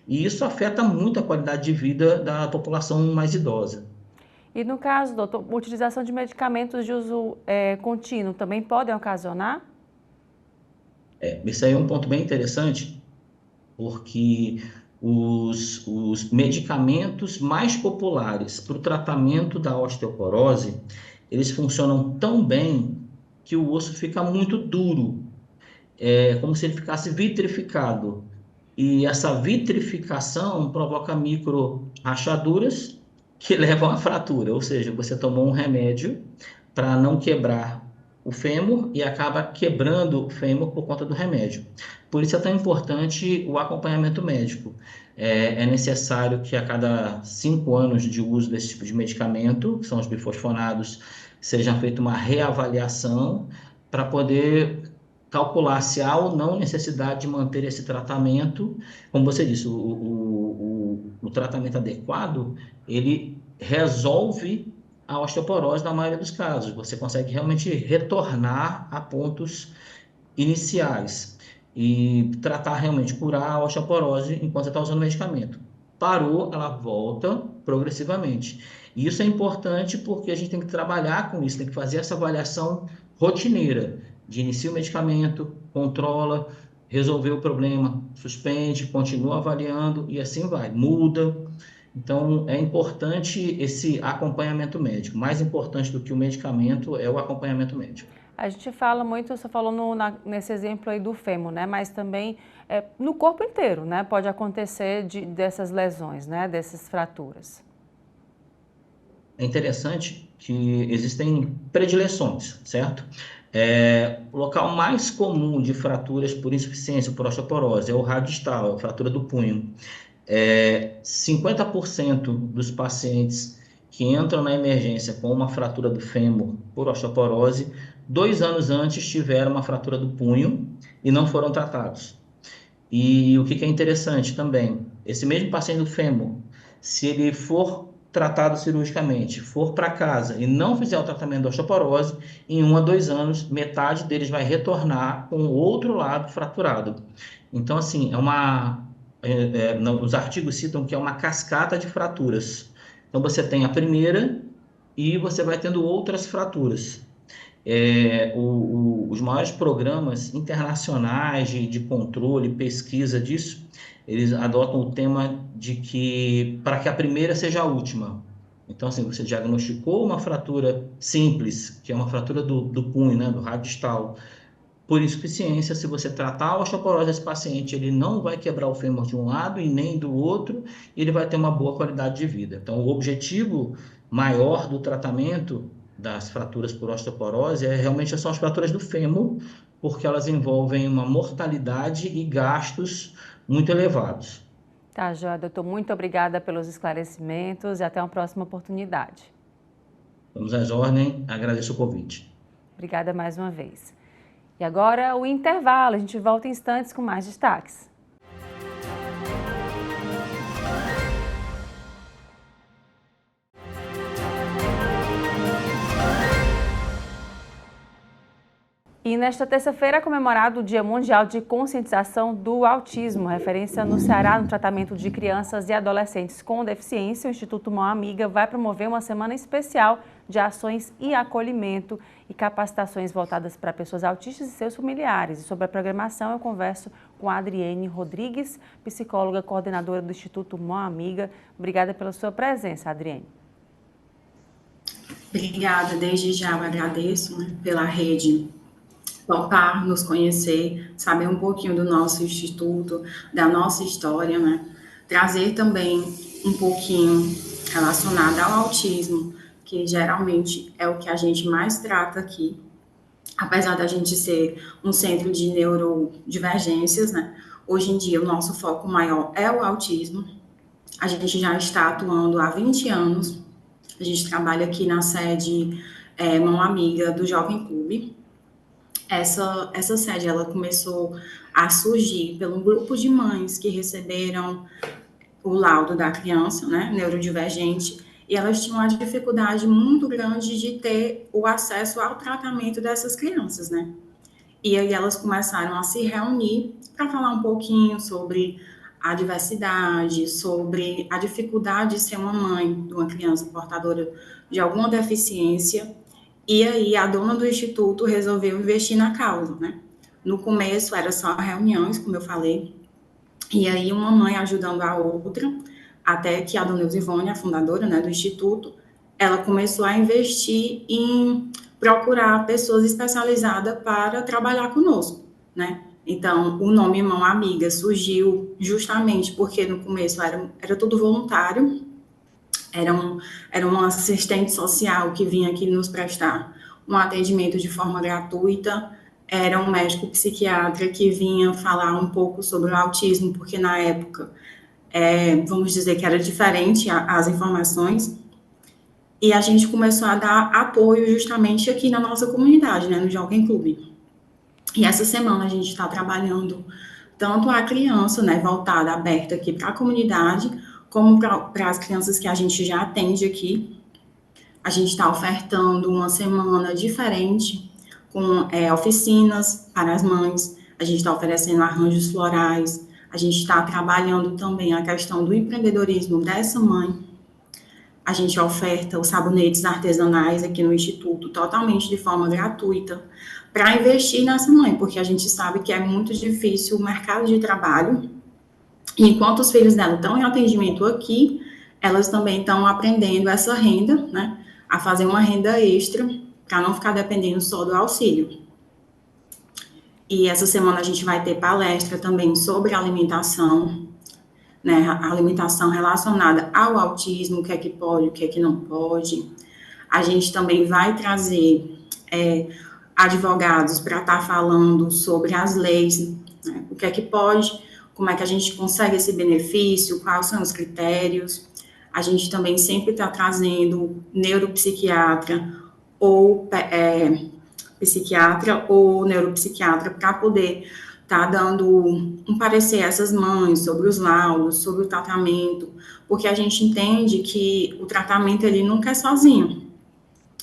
E isso afeta muito a qualidade de vida da população mais idosa. E no caso, doutor, utilização de medicamentos de uso contínuo também podem ocasionar? Isso aí é um ponto bem interessante, porque os medicamentos mais populares para o tratamento da osteoporose, eles funcionam tão bem que o osso fica muito duro, como se ele ficasse vitrificado. E essa vitrificação provoca micro rachaduras que levam à fratura, ou seja, você tomou um remédio para não quebrar o fêmur e acaba quebrando o fêmur por conta do remédio. Por isso é tão importante o acompanhamento médico. É necessário que a cada 5 anos de uso desse tipo de medicamento, que são os bifosfonados, seja feita uma reavaliação para poder calcular se há ou não necessidade de manter esse tratamento. Como você disse, o tratamento adequado, ele resolve a osteoporose na maioria dos casos. Você consegue realmente retornar a pontos iniciais e tratar realmente, curar a osteoporose enquanto você está usando o medicamento. Parou, ela volta progressivamente. E isso é importante porque a gente tem que trabalhar com isso, tem que fazer essa avaliação rotineira de inicia o medicamento, controla, resolveu o problema, suspende, continua avaliando e assim vai, muda. Então, é importante esse acompanhamento médico. Mais importante do que o medicamento é o acompanhamento médico. A gente fala muito, você falou nesse exemplo aí do fêmur, né? Mas também no corpo inteiro, né? Pode acontecer dessas lesões, né? Dessas fraturas. É interessante que existem predileções, certo? O local mais comum de fraturas por insuficiência, por osteoporose, é o rádio distal, a fratura do punho. 50% dos pacientes que entram na emergência com uma fratura do fêmur por osteoporose, 2 anos antes tiveram uma fratura do punho e não foram tratados. E o que é interessante também, esse mesmo paciente do fêmur, se ele for tratado cirurgicamente, for para casa e não fizer o tratamento da osteoporose, em 1 a 2 anos, metade deles vai retornar com o outro lado fraturado. Então, assim, os artigos citam que é uma cascata de fraturas. Então, você tem a primeira e você vai tendo outras fraturas. Os maiores programas internacionais de controle, pesquisa disso, eles adotam o tema de que, para que a primeira seja a última. Então, assim, você diagnosticou uma fratura simples, que é uma fratura do punho, né, do rádio distal, por insuficiência, se você tratar a osteoporose desse paciente, ele não vai quebrar o fêmur de um lado e nem do outro, e ele vai ter uma boa qualidade de vida. Então, o objetivo maior do tratamento das fraturas por osteoporose realmente são as fraturas do fêmur, porque elas envolvem uma mortalidade e gastos muito elevados. Tá, joia, doutor. Muito obrigada pelos esclarecimentos e até uma próxima oportunidade. Estamos às ordens, agradeço o convite. Obrigada mais uma vez. E agora o intervalo, a gente volta em instantes com mais destaques. E nesta terça-feira é comemorado o Dia Mundial de Conscientização do Autismo, referência no Ceará no tratamento de crianças e adolescentes com deficiência. O Instituto Mão Amiga vai promover uma semana especial de ações e acolhimento e capacitações voltadas para pessoas autistas e seus familiares. E sobre a programação eu converso com a Adriene Rodrigues, psicóloga coordenadora do Instituto Mão Amiga. Obrigada pela sua presença, Adriene. Obrigada, desde já eu agradeço, né, pela rede topar nos conhecer, saber um pouquinho do nosso instituto, da nossa história, né? Trazer também um pouquinho relacionado ao autismo, que geralmente é o que a gente mais trata aqui, apesar da gente ser um centro de neurodivergências, né? Hoje em dia o nosso foco maior é o autismo. A gente já está atuando há 20 anos, a gente trabalha aqui na sede Mão Amiga do Jovem Clube. Essa sede, ela começou a surgir pelo grupo de mães que receberam o laudo da criança, né, neurodivergente, e elas tinham uma dificuldade muito grande de ter o acesso ao tratamento dessas crianças, né. E aí elas começaram a se reunir para falar um pouquinho sobre a diversidade, sobre a dificuldade de ser uma mãe de uma criança portadora de alguma deficiência. E aí a dona do instituto resolveu investir na causa, né? No começo era só reuniões, como eu falei, e aí uma mãe ajudando a outra, até que a dona Eusivone, a fundadora, né, do instituto, ela começou a investir em procurar pessoas especializadas para trabalhar conosco, né? Então, o nome Mão Amiga surgiu justamente porque no começo era tudo voluntário. Era um assistente social que vinha aqui nos prestar um atendimento de forma gratuita, era um médico psiquiatra que vinha falar um pouco sobre o autismo, porque na época, vamos dizer que era diferente as informações, e a gente começou a dar apoio justamente aqui na nossa comunidade, né, no Jovem Clube. E essa semana a gente está trabalhando tanto a criança, né, voltada, aberta aqui para a comunidade, como para as crianças que a gente já atende aqui. A gente está ofertando uma semana diferente, com oficinas para as mães, a gente está oferecendo arranjos florais, a gente está trabalhando também a questão do empreendedorismo dessa mãe. A gente oferta os sabonetes artesanais aqui no Instituto, totalmente de forma gratuita, para investir nessa mãe, porque a gente sabe que é muito difícil o mercado de trabalho. E enquanto os filhos dela estão em atendimento aqui, elas também estão aprendendo essa renda, né, a fazer uma renda extra, para não ficar dependendo só do auxílio. E essa semana a gente vai ter palestra também sobre alimentação, né, a alimentação relacionada ao autismo, o que é que pode, o que é que não pode. A gente também vai trazer advogados para estar falando sobre as leis, né, o que é que pode, como é que a gente consegue esse benefício, quais são os critérios. A gente também sempre está trazendo neuropsiquiatra ou psiquiatra ou neuropsiquiatra para poder estar dando um parecer a essas mães sobre os laudos, sobre o tratamento, porque a gente entende que o tratamento ele nunca é sozinho,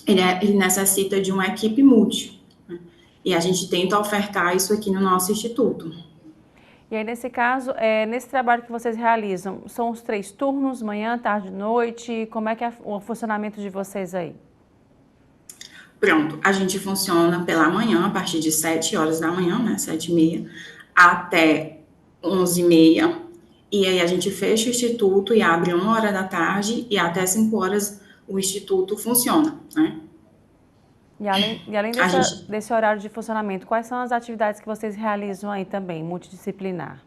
ele necessita de uma equipe multi, né? E a gente tenta ofertar isso aqui no nosso instituto. E aí, nesse caso, nesse trabalho que vocês realizam, são os 3 turnos, manhã, tarde, noite? Como é que é o funcionamento de vocês aí? Pronto, a gente funciona pela manhã, a partir de 7 horas da manhã, né, 7h30, até 11h30, e aí a gente fecha o instituto e abre 1h da tarde, e até 5 horas o instituto funciona, né? E além desse horário de funcionamento, quais são as atividades que vocês realizam aí também, multidisciplinar?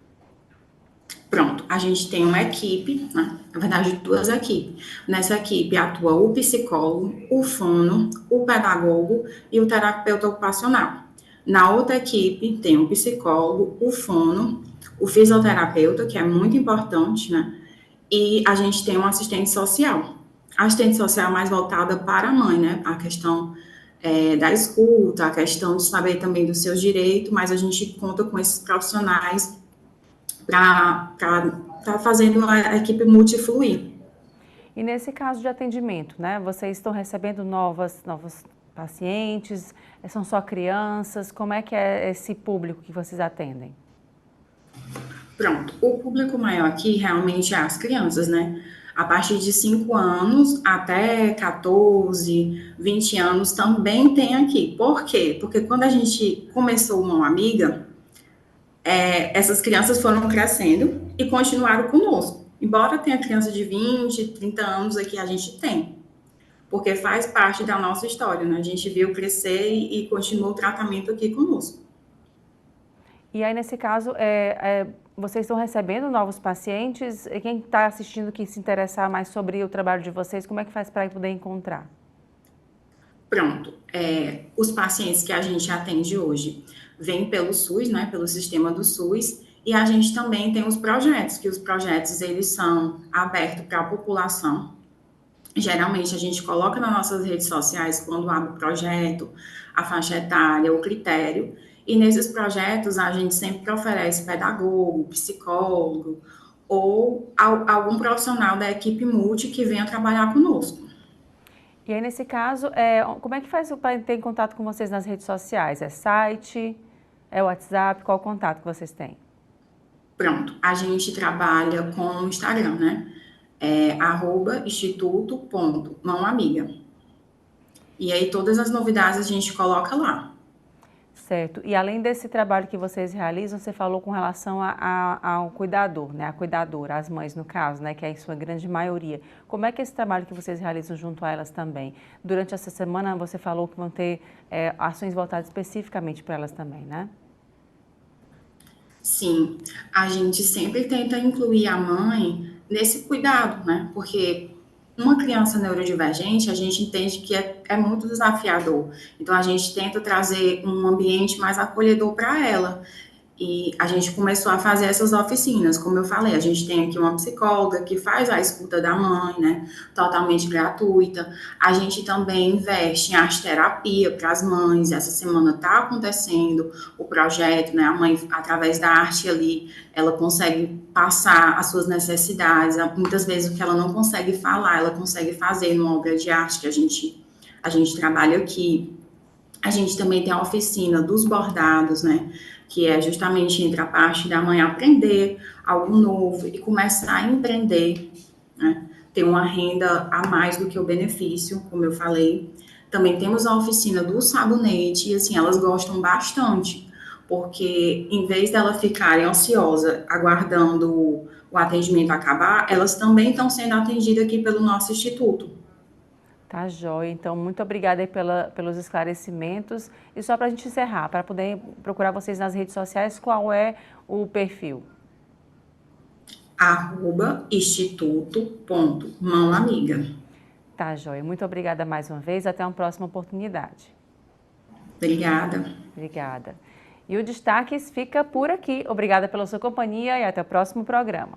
Pronto, a gente tem uma equipe, né? Na verdade 2 equipes. Nessa equipe atua o psicólogo, o fono, o pedagogo e o terapeuta ocupacional. Na outra equipe tem o psicólogo, o fono, o fisioterapeuta, que é muito importante, né? E a gente tem um assistente social. assistente social mais voltada para a mãe, né? A questão da escuta, a questão de saber também dos seus direitos, mas a gente conta com esses profissionais para estar fazendo a equipe multifluir. E nesse caso de atendimento, né? Vocês estão recebendo novos pacientes? São só crianças? Como é que é esse público que vocês atendem? Pronto, o público maior aqui realmente é as crianças, né? A partir de 5 anos até 14, 20 anos também tem aqui. Por quê? Porque quando a gente começou o Mão Amiga, essas crianças foram crescendo e continuaram conosco. Embora tenha criança de 20, 30 anos aqui, a gente tem. Porque faz parte da nossa história, né? A gente viu crescer e continua o tratamento aqui conosco. E aí, nesse caso, vocês estão recebendo novos pacientes? E quem está assistindo que se interessar mais sobre o trabalho de vocês, como é que faz para poder encontrar? Pronto. Os pacientes que a gente atende hoje vêm pelo SUS, né? Pelo sistema do SUS. E a gente também tem os projetos, que os projetos, eles são abertos para a população. Geralmente, a gente coloca nas nossas redes sociais, quando abre o projeto, a faixa etária, o critério. E nesses projetos, a gente sempre oferece pedagogo, psicólogo ou algum profissional da equipe multi que venha trabalhar conosco. E aí, nesse caso, como é que faz para ter contato com vocês nas redes sociais? É site? É WhatsApp? Qual o contato que vocês têm? Pronto, a gente trabalha com o Instagram, né? @instituto.mãoamiga. E aí todas as novidades a gente coloca lá. Certo. E além desse trabalho que vocês realizam, você falou com relação ao cuidador, né? A cuidadora, as mães no caso, né? Que é em sua grande maioria. Como é que é esse trabalho que vocês realizam junto a elas também? Durante essa semana você falou que vão ter ações voltadas especificamente para elas também, né? Sim, a gente sempre tenta incluir a mãe nesse cuidado, né? Porque uma criança neurodivergente, a gente entende que é muito desafiador. Então, a gente tenta trazer um ambiente mais acolhedor para ela. E a gente começou a fazer essas oficinas, como eu falei, a gente tem aqui uma psicóloga que faz a escuta da mãe, né, totalmente gratuita. A gente também investe em arte terapia para as mães. Essa semana está acontecendo o projeto, né, a mãe, através da arte ali, ela consegue passar as suas necessidades. Muitas vezes o que ela não consegue falar, ela consegue fazer numa obra de arte que a gente trabalha aqui. A gente também tem a oficina dos bordados, né, que é justamente entre a parte da mãe aprender algo novo e começar a empreender, né, ter uma renda a mais do que o benefício, como eu falei. Também temos a oficina do sabonete e, assim, elas gostam bastante, porque em vez dela ficarem ansiosa aguardando o atendimento acabar, elas também estão sendo atendidas aqui pelo nosso instituto. Tá joia. Então, muito obrigada aí pelos esclarecimentos. E só para a gente encerrar, para poder procurar vocês nas redes sociais, qual é o perfil? @instituto.mãoamiga. Tá joia. Muito obrigada mais uma vez. Até uma próxima oportunidade. Obrigada. Obrigada. E o Destaques fica por aqui. Obrigada pela sua companhia e até o próximo programa.